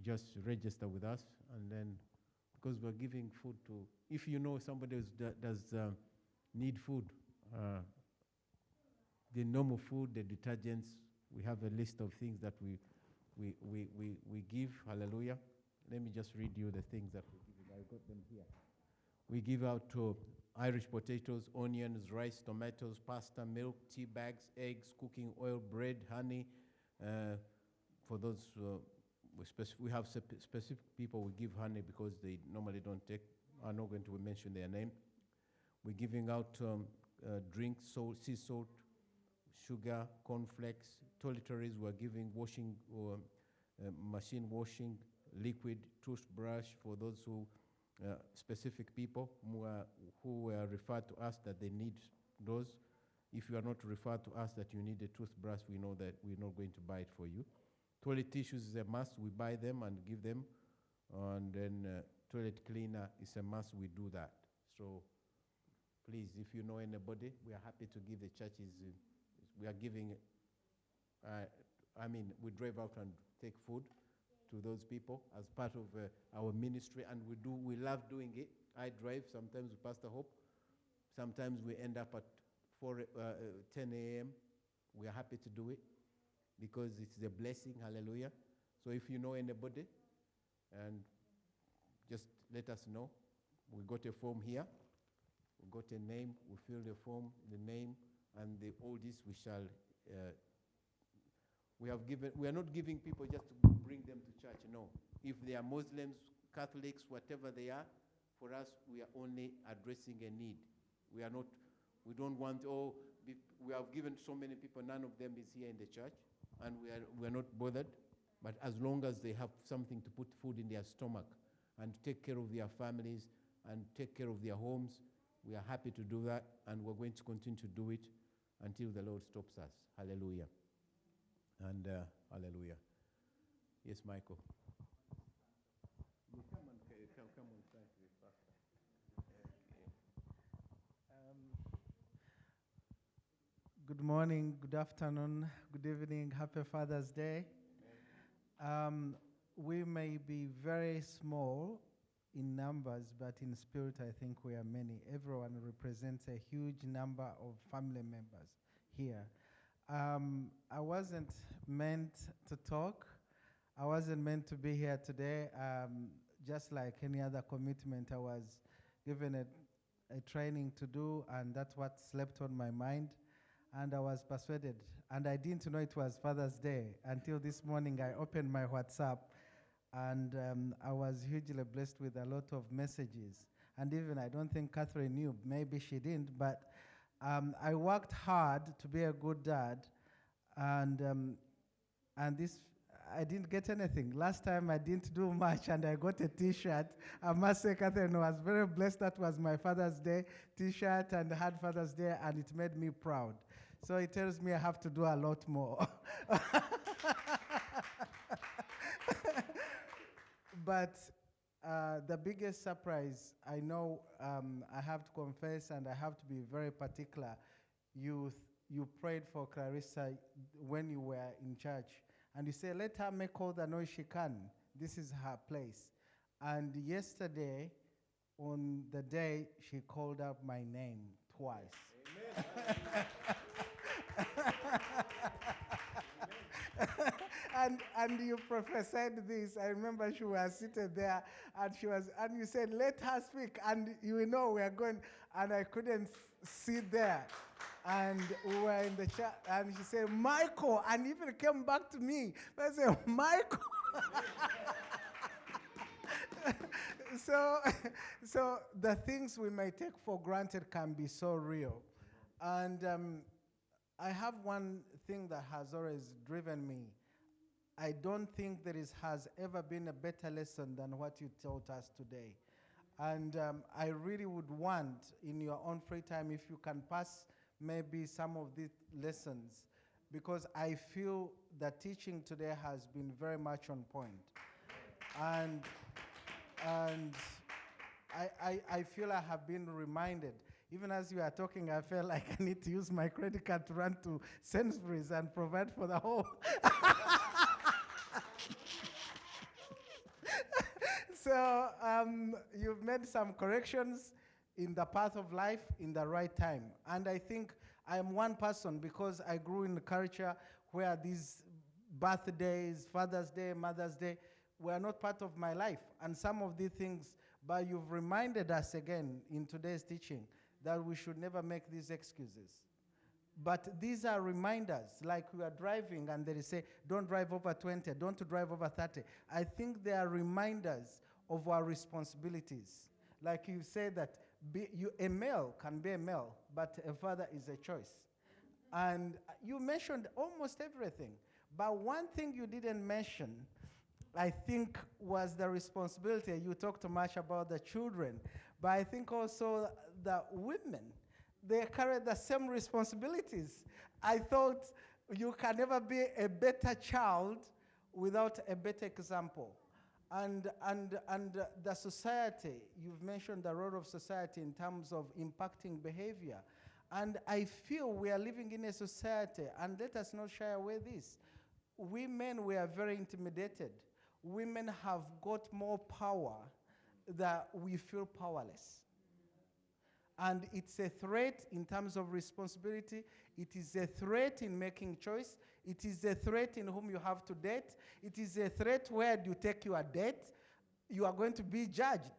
just register with us, and then because we're giving food to, if you know somebody that does need food, the normal food, the detergents, we have a list of things that we give. Hallelujah. Let me just read you the things that we give. I got them here. We give out Irish potatoes, onions, rice, tomatoes, pasta, milk, tea bags, eggs, cooking oil, bread, honey. For those, we have specific people we give honey because they normally don't take. I'm not going to mention their name. We're giving out drinks, sea salt, sugar, cornflakes, toiletries. We're giving washing, machine washing, liquid, toothbrush for those who, specific people who were referred to us that they need those. If you are not referred to us that you need a toothbrush, we know that we're not going to buy it for you. Toilet tissues is a must. We buy them and give them. And then toilet cleaner is a must. We do that. So please, if you know anybody, we are happy to give. The churches. We are giving. We drive out and take food to those people as part of our ministry, and we love doing it. I drive sometimes with Pastor Hope. Sometimes we end up at 10 a.m. We are happy to do it because it's a blessing. Hallelujah. So if you know anybody, and just let us know. We got a form here. We got a name. We fill the form, the name, and all this we shall. We are not giving people just to bring them to church. No. If they are Muslims, Catholics, whatever they are, for us, we are only addressing a need. We don't want, we have given so many people, none of them is here in the church, and we are not bothered. But as long as they have something to put food in their stomach and take care of their families and take care of their homes, we are happy to do that, and we're going to continue to do it until the Lord stops us. Hallelujah. And hallelujah. Yes, Michael. You come on front, Pastor. Good morning, good afternoon, good evening, happy Father's Day. We may be very small in numbers, but in spirit I think we are many. Everyone represents a huge number of family members here. I wasn't meant to talk. I wasn't meant to be here today. Just like any other commitment, I was given a training to do, and that's what slept on my mind. And I was persuaded, and I didn't know it was Father's Day until this morning. I opened my WhatsApp, and I was hugely blessed with a lot of messages. And even I don't think Catherine knew, maybe she didn't, but I worked hard to be a good dad, and this, I didn't get anything. Last time I didn't do much, and I got a T-shirt. I must say, Catherine was very blessed. That was my Father's Day T-shirt, and I had Father's Day, and it made me proud. So it tells me I have to do a lot more. But the biggest surprise, I know I have to confess, and I have to be very particular. You prayed for Clarissa when you were in church, and you said, let her make all the noise she can. This is her place. And yesterday, on the day, she called out my name twice. And you prophesied this. I remember she was seated there, and you said, let her speak, and you know we are going, and I couldn't sit there. And we were in the chat, and she said, Michael, and even came back to me. I said, Michael. So the things we may take for granted can be so real. And I have one thing that has always driven me. I don't think there has ever been a better lesson than what you taught us today. And I really would want, in your own free time, if you can pass maybe some of these lessons, because I feel the teaching today has been very much on point. And I feel I have been reminded. Even as you are talking, I felt like I need to use my credit card to run to Sainsbury's and provide for the whole. So you've made some corrections in the path of life in the right time. And I think I am one person because I grew in a culture where these birthdays, Father's Day, Mother's Day, were not part of my life. And some of these things, but you've reminded us again in today's teaching that we should never make these excuses. But these are reminders, like we are driving and they say, don't drive over 20, don't drive over 30. I think they are reminders of our responsibilities. Like you say that a male can be a male, but a father is a choice. And you mentioned almost everything. But one thing you didn't mention, I think, was the responsibility. You talked much about the children, but I think also the women, they carry the same responsibilities. I thought you can never be a better child without a better example. And the society, you've mentioned the role of society in terms of impacting behavior. And I feel we are living in a society, and let us not shy away this. Women were very intimidated. Women have got more power that we feel powerless. And it's a threat in terms of responsibility. It is a threat in making choice. It is a threat in whom you have to date. It is a threat where you take your date. You are going to be judged.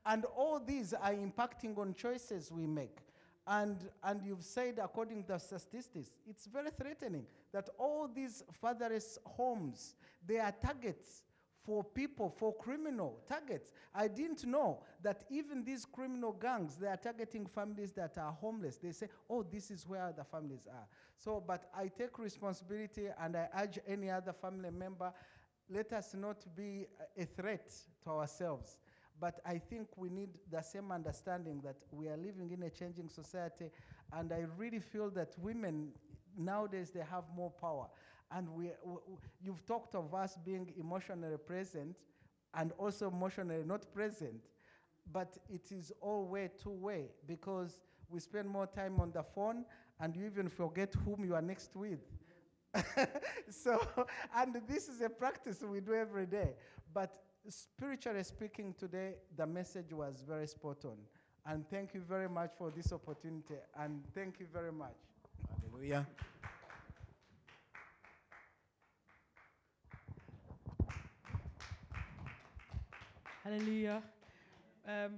and all these are impacting on choices we make. And you've said, according to the statistics, it's very threatening that all these fatherless homes, they are targets for people, for criminal targets. I didn't know that even these criminal gangs, they are targeting families that are homeless. They say, oh, this is where the families are. So, but I take responsibility and I urge any other family member, let us not be a threat to ourselves. But I think we need the same understanding that we are living in a changing society, and I really feel that women nowadays, they have more power. And you've talked of us being emotionally present and also emotionally not present, but it is all way two-way because we spend more time on the phone and you even forget whom you are next with. So, and this is a practice we do every day. But spiritually speaking today, the message was very spot on. And thank you very much for this opportunity. And thank you very much. Hallelujah. Hallelujah.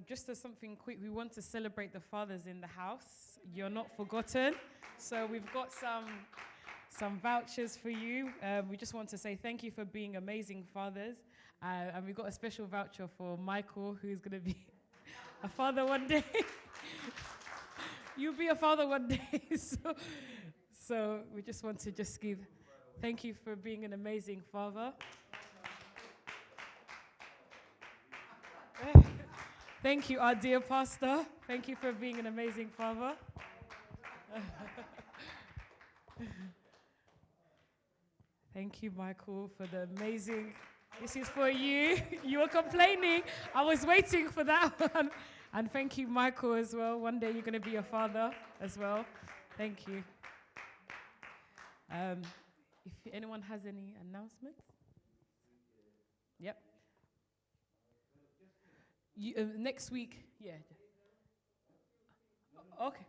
Just as something quick, we want to celebrate the fathers in the house. You're not forgotten. So we've got some vouchers for you. We just want to say thank you for being amazing fathers. And we've got a special voucher for Michael, who's going to be a father one day. You'll be a father one day. So we just want to just give thank you for being an amazing father. Thank you, our dear pastor. Thank you for being an amazing father. Thank you, Michael, for the amazing. This is for you. You were complaining. I was waiting for that one. And thank you, Michael, as well. One day you're going to be a father as well. Thank you. If anyone has any announcements? Yep. Next week, yeah. Okay.